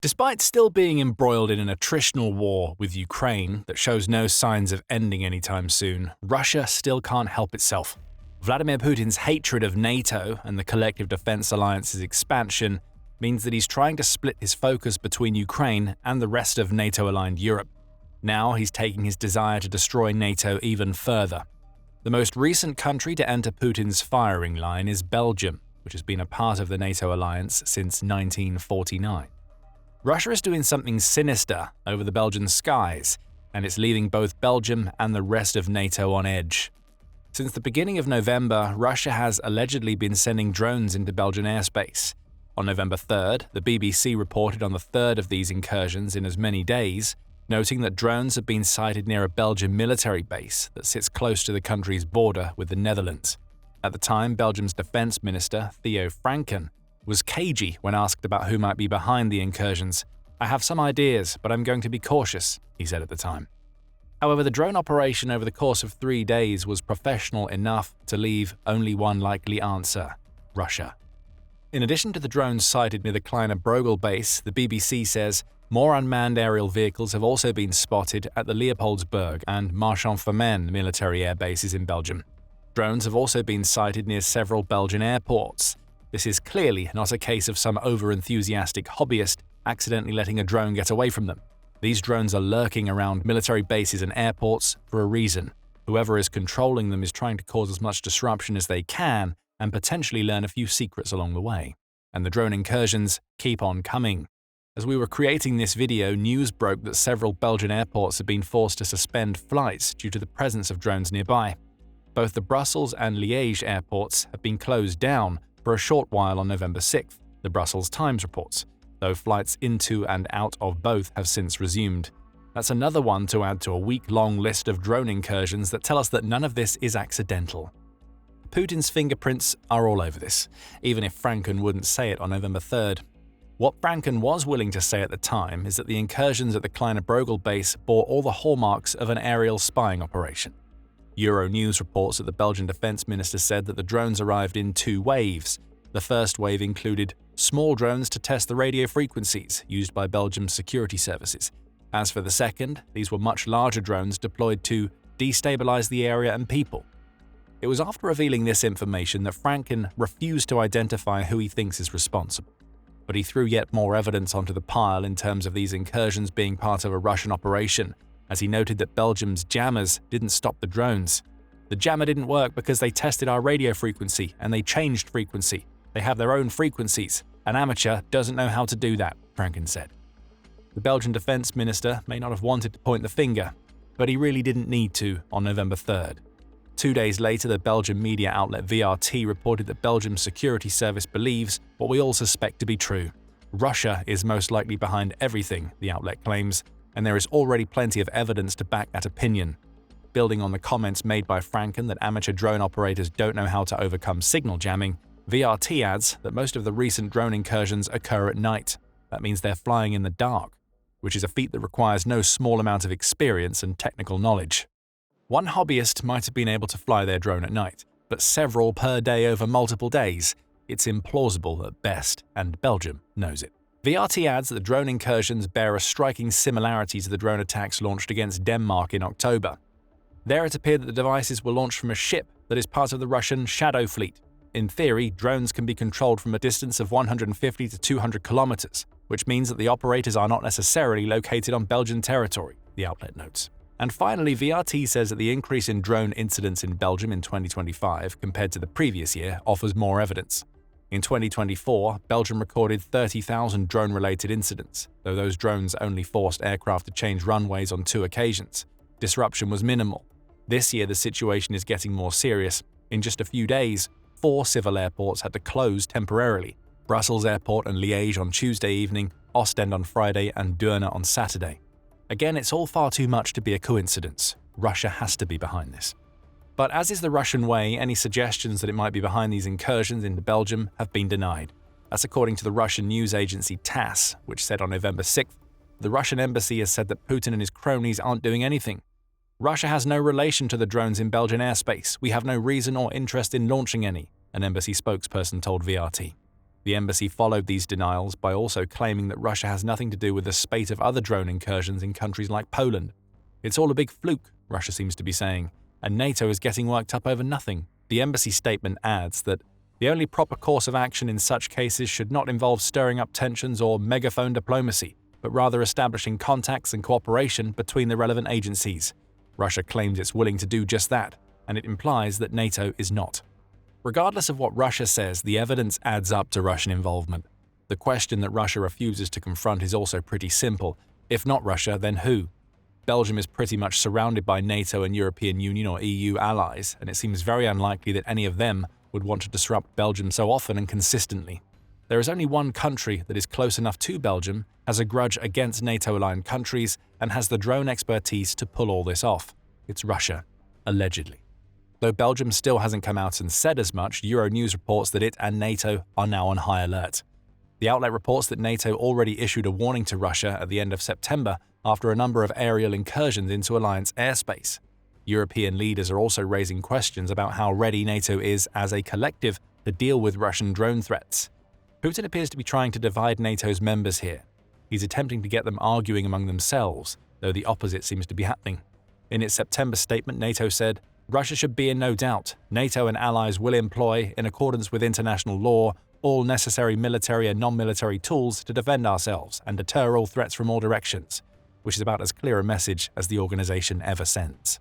Despite still being embroiled in an attritional war with Ukraine that shows no signs of ending anytime soon, Russia still can't help itself. Vladimir Putin's hatred of NATO and the collective defense alliance's expansion means that he's trying to split his focus between Ukraine and the rest of NATO-aligned Europe. Now he's taking his desire to destroy NATO even further. The most recent country to enter Putin's firing line is Belgium, which has been a part of the NATO alliance since 1949. Russia is doing something sinister over the Belgian skies, and it's leaving both Belgium and the rest of NATO on edge. Since the beginning of November, Russia has allegedly been sending drones into Belgian airspace. On November 3rd, the BBC reported on the third of these incursions in as many days, noting that drones have been sighted near a Belgian military base that sits close to the country's border with the Netherlands. At the time, Belgium's defense minister, Theo Franken, was cagey when asked about who might be behind the incursions. "I have some ideas, but I'm going to be cautious," he said at the time. However, the drone operation over the course of 3 days was professional enough to leave only one likely answer: Russia. In addition to the drones sighted near the Kleine Brogel base, the BBC says more unmanned aerial vehicles have also been spotted at the Leopoldsburg and Marchand-Famenne military air bases in Belgium. Drones have also been sighted near several Belgian airports. This is clearly not a case of some over-enthusiastic hobbyist accidentally letting a drone get away from them. These drones are lurking around military bases and airports for a reason. Whoever is controlling them is trying to cause as much disruption as they can and potentially learn a few secrets along the way. And the drone incursions keep on coming. As we were creating this video, news broke that several Belgian airports have been forced to suspend flights due to the presence of drones nearby. Both the Brussels and Liège airports have been closed down for a short while on November 6th, the Brussels Times reports, though flights into and out of both have since resumed. That's another one to add to a week-long list of drone incursions that tell us that none of this is accidental. Putin's fingerprints are all over this, even if Franken wouldn't say it on November 3rd. What Franken was willing to say at the time is that the incursions at the Kleine Brogel base bore all the hallmarks of an aerial spying operation. Euronews reports that the Belgian defense minister said that the drones arrived in 2 waves. The first wave included small drones to test the radio frequencies used by Belgium's security services. As for the second, these were much larger drones deployed to destabilize the area and people. It was after revealing this information that Franken refused to identify who he thinks is responsible. But he threw yet more evidence onto the pile in terms of these incursions being part of a Russian operation, as he noted that Belgium's jammers didn't stop the drones. "The jammer didn't work because they tested our radio frequency and they changed frequency. They have their own frequencies. An amateur doesn't know how to do that," Franken said. The Belgian defense minister may not have wanted to point the finger, but he really didn't need to on November 3rd. 2 days later, the Belgian media outlet VRT reported that Belgium's security service believes what we all suspect to be true. Russia is most likely behind everything, the outlet claims, and there is already plenty of evidence to back that opinion. Building on the comments made by Franken that amateur drone operators don't know how to overcome signal jamming, VRT adds that most of the recent drone incursions occur at night. That means they're flying in the dark, which is a feat that requires no small amount of experience and technical knowledge. One hobbyist might have been able to fly their drone at night, but several per day over multiple days, it's implausible at best, and Belgium knows it. VRT adds that the drone incursions bear a striking similarity to the drone attacks launched against Denmark in October. There it appeared that the devices were launched from a ship that is part of the Russian Shadow Fleet. In theory, drones can be controlled from a distance of 150 to 200 kilometers, which means that the operators are not necessarily located on Belgian territory, the outlet notes. And finally, VRT says that the increase in drone incidents in Belgium in 2025 compared to the previous year offers more evidence. In 2024, Belgium recorded 30,000 drone-related incidents, though those drones only forced aircraft to change runways on 2 occasions. Disruption was minimal. This year, the situation is getting more serious. In just a few days, 4 civil airports had to close temporarily: Brussels Airport and Liège on Tuesday evening, Ostend on Friday, and Deurne on Saturday. Again, it's all far too much to be a coincidence. Russia has to be behind this. But as is the Russian way, any suggestions that it might be behind these incursions into Belgium have been denied. That's according to the Russian news agency TASS, which said on November 6th, the Russian embassy has said that Putin and his cronies aren't doing anything. "Russia has no relation to the drones in Belgian airspace. We have no reason or interest in launching any," an embassy spokesperson told VRT. The embassy followed these denials by also claiming that Russia has nothing to do with the spate of other drone incursions in countries like Poland. It's all a big fluke, Russia seems to be saying, and NATO is getting worked up over nothing. The embassy statement adds that the only proper course of action in such cases should not involve stirring up tensions or megaphone diplomacy, but rather establishing contacts and cooperation between the relevant agencies. Russia claims it's willing to do just that, and it implies that NATO is not. Regardless of what Russia says, the evidence adds up to Russian involvement. The question that Russia refuses to confront is also pretty simple. If not Russia, then who? Belgium is pretty much surrounded by NATO and European Union or EU allies, and it seems very unlikely that any of them would want to disrupt Belgium so often and consistently. There is only one country that is close enough to Belgium, has a grudge against NATO-aligned countries, and has the drone expertise to pull all this off. It's Russia, allegedly. Though Belgium still hasn't come out and said as much, Euronews reports that it and NATO are now on high alert. The outlet reports that NATO already issued a warning to Russia at the end of September after a number of aerial incursions into alliance airspace. European leaders are also raising questions about how ready NATO is as a collective to deal with Russian drone threats. Putin appears to be trying to divide NATO's members here. He's attempting to get them arguing among themselves, though the opposite seems to be happening. In its September statement, NATO said, "Russia should be in no doubt. NATO and allies will employ, in accordance with international law, all necessary military and non-military tools to defend ourselves and deter all threats from all directions," which is about as clear a message as the organization ever sends.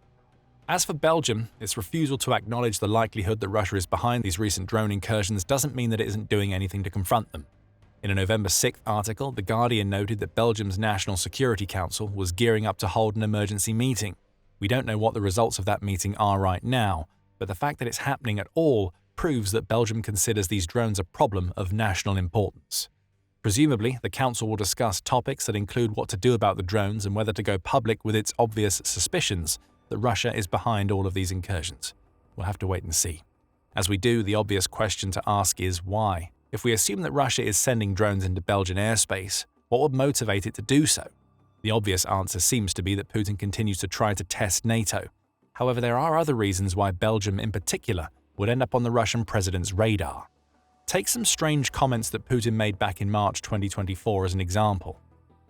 As for Belgium, its refusal to acknowledge the likelihood that Russia is behind these recent drone incursions doesn't mean that it isn't doing anything to confront them. In a November 6th article, The Guardian noted that Belgium's National Security Council was gearing up to hold an emergency meeting. We don't know what the results of that meeting are right now, but the fact that it's happening at all proves that Belgium considers these drones a problem of national importance. Presumably, the Council will discuss topics that include what to do about the drones and whether to go public with its obvious suspicions that Russia is behind all of these incursions. We'll have to wait and see. As we do, the obvious question to ask is why? If we assume that Russia is sending drones into Belgian airspace, what would motivate it to do so? The obvious answer seems to be that Putin continues to try to test NATO. However, there are other reasons why Belgium in particular would end up on the Russian president's radar. Take some strange comments that Putin made back in March 2024 as an example.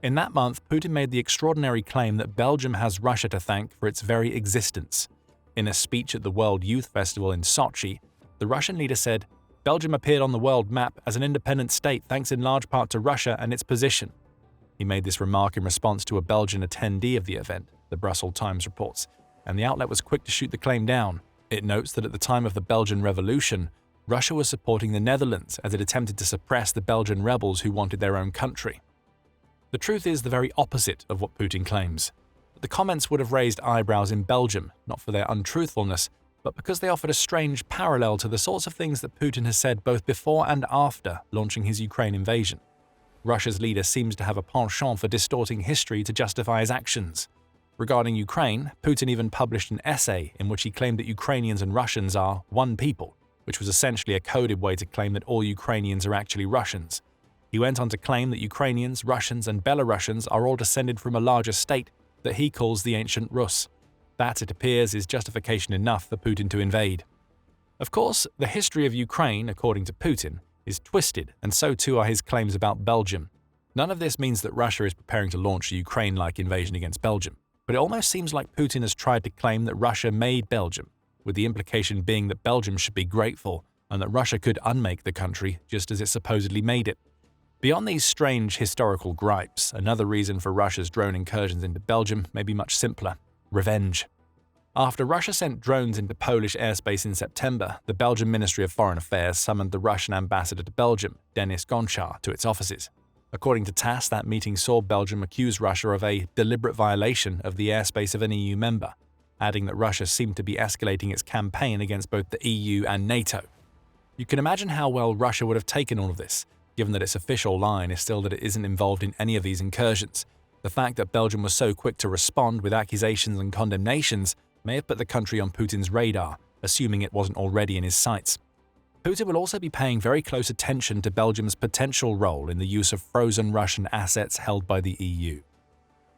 In that month, Putin made the extraordinary claim that Belgium has Russia to thank for its very existence. In a speech at the World Youth Festival in Sochi, the Russian leader said, "Belgium appeared on the world map as an independent state thanks in large part to Russia and its position." He made this remark in response to a Belgian attendee of the event, the Brussels Times reports, and the outlet was quick to shoot the claim down. It notes that at the time of the Belgian Revolution, Russia was supporting the Netherlands as it attempted to suppress the Belgian rebels who wanted their own country. The truth is the very opposite of what Putin claims. The comments would have raised eyebrows in Belgium, not for their untruthfulness, but because they offered a strange parallel to the sorts of things that Putin has said both before and after launching his Ukraine invasion. Russia's leader seems to have a penchant for distorting history to justify his actions. Regarding Ukraine, Putin even published an essay in which he claimed that Ukrainians and Russians are one people, which was essentially a coded way to claim that all Ukrainians are actually Russians. He went on to claim that Ukrainians, Russians, and Belarusians are all descended from a larger state that he calls the ancient Rus. That, it appears, is justification enough for Putin to invade. Of course, the history of Ukraine, according to Putin, is twisted, and so too are his claims about Belgium. None of this means that Russia is preparing to launch a Ukraine-like invasion against Belgium, but it almost seems like Putin has tried to claim that Russia made Belgium, with the implication being that Belgium should be grateful and that Russia could unmake the country just as it supposedly made it. Beyond these strange historical gripes, another reason for Russia's drone incursions into Belgium may be much simpler: revenge. After Russia sent drones into Polish airspace in September, the Belgian Ministry of Foreign Affairs summoned the Russian ambassador to Belgium, Denis Gonchar, to its offices. According to TASS, that meeting saw Belgium accuse Russia of a deliberate violation of the airspace of an EU member, adding that Russia seemed to be escalating its campaign against both the EU and NATO. You can imagine how well Russia would have taken all of this, given that its official line is still that it isn't involved in any of these incursions. The fact that Belgium was so quick to respond with accusations and condemnations may have put the country on Putin's radar, assuming it wasn't already in his sights. Putin will also be paying very close attention to Belgium's potential role in the use of frozen Russian assets held by the EU.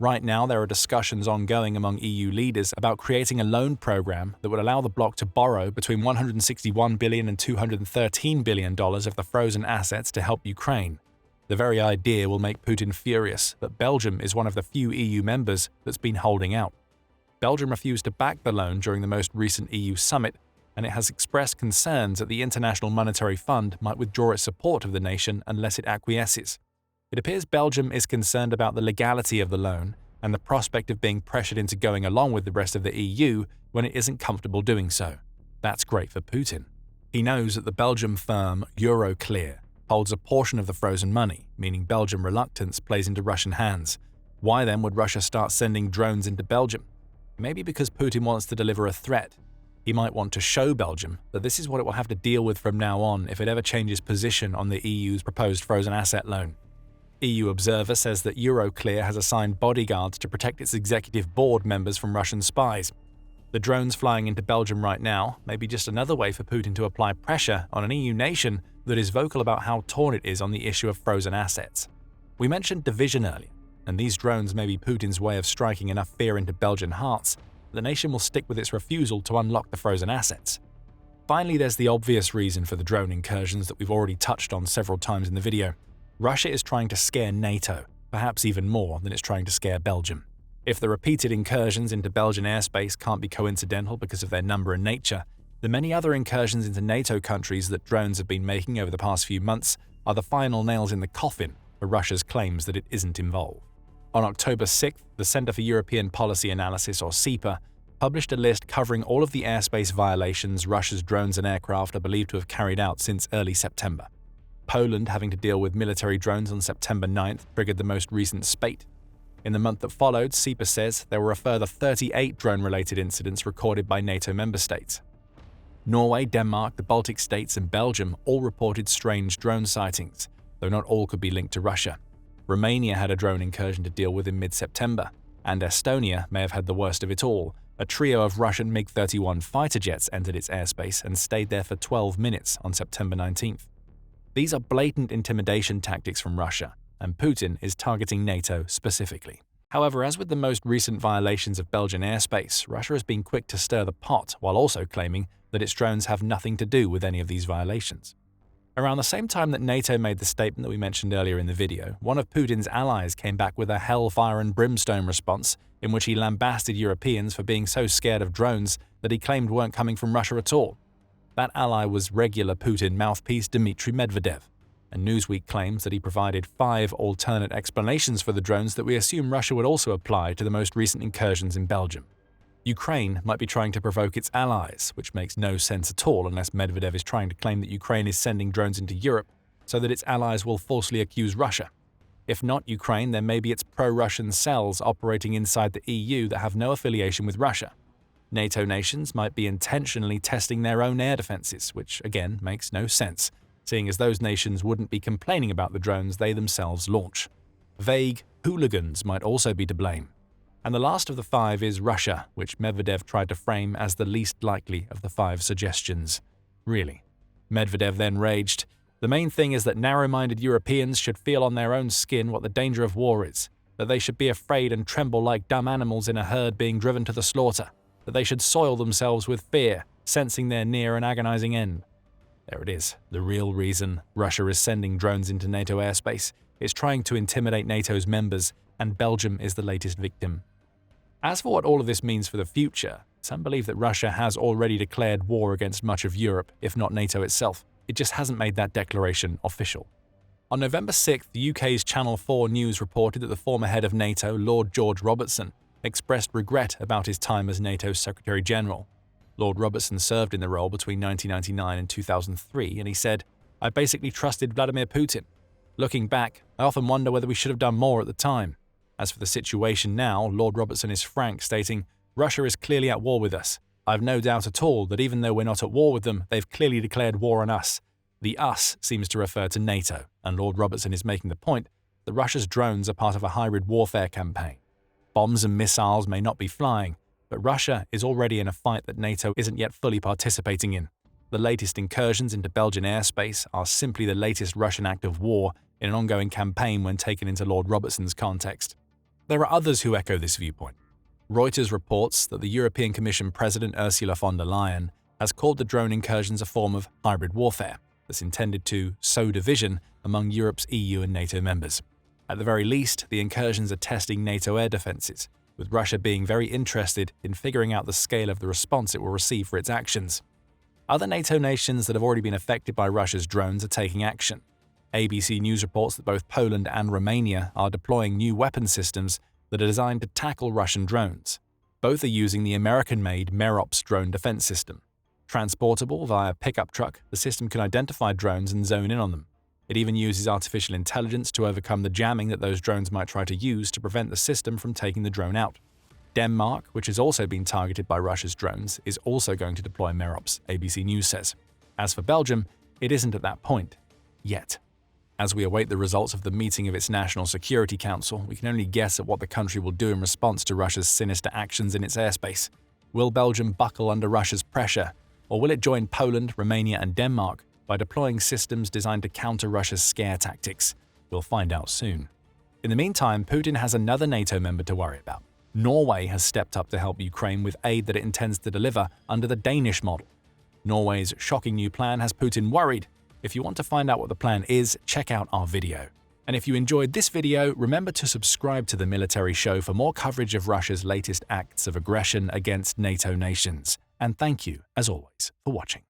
Right now, there are discussions ongoing among EU leaders about creating a loan program that would allow the bloc to borrow between $161 billion and $213 billion of the frozen assets to help Ukraine. The very idea will make Putin furious, but Belgium is one of the few EU members that's been holding out. Belgium refused to back the loan during the most recent EU summit, and it has expressed concerns that the International Monetary Fund might withdraw its support of the nation unless it acquiesces. It appears Belgium is concerned about the legality of the loan and the prospect of being pressured into going along with the rest of the EU when it isn't comfortable doing so. That's great for Putin. He knows that the Belgian firm Euroclear holds a portion of the frozen money, meaning Belgian reluctance plays into Russian hands. Why then would Russia start sending drones into Belgium? Maybe because Putin wants to deliver a threat. He might want to show Belgium that this is what it will have to deal with from now on if it ever changes position on the EU's proposed frozen asset loan. EU Observer says that Euroclear has assigned bodyguards to protect its executive board members from Russian spies. The drones flying into Belgium right now may be just another way for Putin to apply pressure on an EU nation that is vocal about how torn it is on the issue of frozen assets. We mentioned division earlier, and these drones may be Putin's way of striking enough fear into Belgian hearts that the nation will stick with its refusal to unlock the frozen assets. Finally, there's the obvious reason for the drone incursions that we've already touched on several times in the video. Russia is trying to scare NATO, perhaps even more than it's trying to scare Belgium. If the repeated incursions into Belgian airspace can't be coincidental because of their number and nature, the many other incursions into NATO countries that drones have been making over the past few months are the final nails in the coffin for Russia's claims that it isn't involved. On October 6th, the Centre for European Policy Analysis, or CEPA, published a list covering all of the airspace violations Russia's drones and aircraft are believed to have carried out since early September. Poland having to deal with military drones on September 9th triggered the most recent spate. In the month that followed, CEPA says there were a further 38 drone-related incidents recorded by NATO member states. Norway, Denmark, the Baltic states, and Belgium all reported strange drone sightings, though not all could be linked to Russia. Romania had a drone incursion to deal with in mid-September, and Estonia may have had the worst of it all. A trio of Russian MiG-31 fighter jets entered its airspace and stayed there for 12 minutes on September 19th. These are blatant intimidation tactics from Russia, and Putin is targeting NATO specifically. However, as with the most recent violations of Belgian airspace, Russia has been quick to stir the pot while also claiming that its drones have nothing to do with any of these violations. Around the same time that NATO made the statement that we mentioned earlier in the video, one of Putin's allies came back with a hellfire and brimstone response in which he lambasted Europeans for being so scared of drones that he claimed weren't coming from Russia at all. That ally was regular Putin mouthpiece Dmitry Medvedev, and Newsweek claims that he provided 5 alternate explanations for the drones that we assume Russia would also apply to the most recent incursions in Belgium. Ukraine might be trying to provoke its allies, which makes no sense at all unless Medvedev is trying to claim that Ukraine is sending drones into Europe so that its allies will falsely accuse Russia. If not Ukraine, then maybe it's pro-Russian cells operating inside the EU that have no affiliation with Russia. NATO nations might be intentionally testing their own air defenses, which again makes no sense, seeing as those nations wouldn't be complaining about the drones they themselves launch. Vague hooligans might also be to blame. And the last of the 5 is Russia, which Medvedev tried to frame as the least likely of the 5 suggestions. Really. Medvedev then raged, "The main thing is that narrow-minded Europeans should feel on their own skin what the danger of war is, that they should be afraid and tremble like dumb animals in a herd being driven to the slaughter, that they should soil themselves with fear, sensing their near and agonizing end." There it is, the real reason Russia is sending drones into NATO airspace. It's trying to intimidate NATO's members, and Belgium is the latest victim. As for what all of this means for the future, some believe that Russia has already declared war against much of Europe, if not NATO itself. It just hasn't made that declaration official. On November 6th, the UK's Channel 4 News reported that the former head of NATO, Lord George Robertson, expressed regret about his time as NATO's Secretary-General. Lord Robertson served in the role between 1999 and 2003, and he said, "I basically trusted Vladimir Putin. Looking back, I often wonder whether we should have done more at the time." As for the situation now, Lord Robertson is frank, stating, "Russia is clearly at war with us. I have no doubt at all that even though we're not at war with them, they've clearly declared war on us." The us seems to refer to NATO, and Lord Robertson is making the point that Russia's drones are part of a hybrid warfare campaign. Bombs and missiles may not be flying, but Russia is already in a fight that NATO isn't yet fully participating in. The latest incursions into Belgian airspace are simply the latest Russian act of war in an ongoing campaign when taken into Lord Robertson's context. There are others who echo this viewpoint. Reuters reports that the European Commission President Ursula von der Leyen has called the drone incursions a form of hybrid warfare that's intended to sow division among Europe's EU and NATO members. At the very least, the incursions are testing NATO air defenses, with Russia being very interested in figuring out the scale of the response it will receive for its actions. Other NATO nations that have already been affected by Russia's drones are taking action. ABC News reports that both Poland and Romania are deploying new weapon systems that are designed to tackle Russian drones. Both are using the American-made Merops drone defense system. Transportable via pickup truck, the system can identify drones and zone in on them. It even uses artificial intelligence to overcome the jamming that those drones might try to use to prevent the system from taking the drone out. Denmark, which has also been targeted by Russia's drones, is also going to deploy Merops, ABC News says. As for Belgium, it isn't at that point. Yet. As we await the results of the meeting of its National Security Council, we can only guess at what the country will do in response to Russia's sinister actions in its airspace. Will Belgium buckle under Russia's pressure, or will it join Poland, Romania and Denmark by deploying systems designed to counter Russia's scare tactics? We'll find out soon. In the meantime, Putin has another NATO member to worry about. Norway has stepped up to help Ukraine with aid that it intends to deliver under the Danish model. Norway's shocking new plan has Putin worried. If you want to find out what the plan is, check out our video. And if you enjoyed this video, remember to subscribe to the Military Show for more coverage of Russia's latest acts of aggression against NATO nations. And thank you, as always, for watching.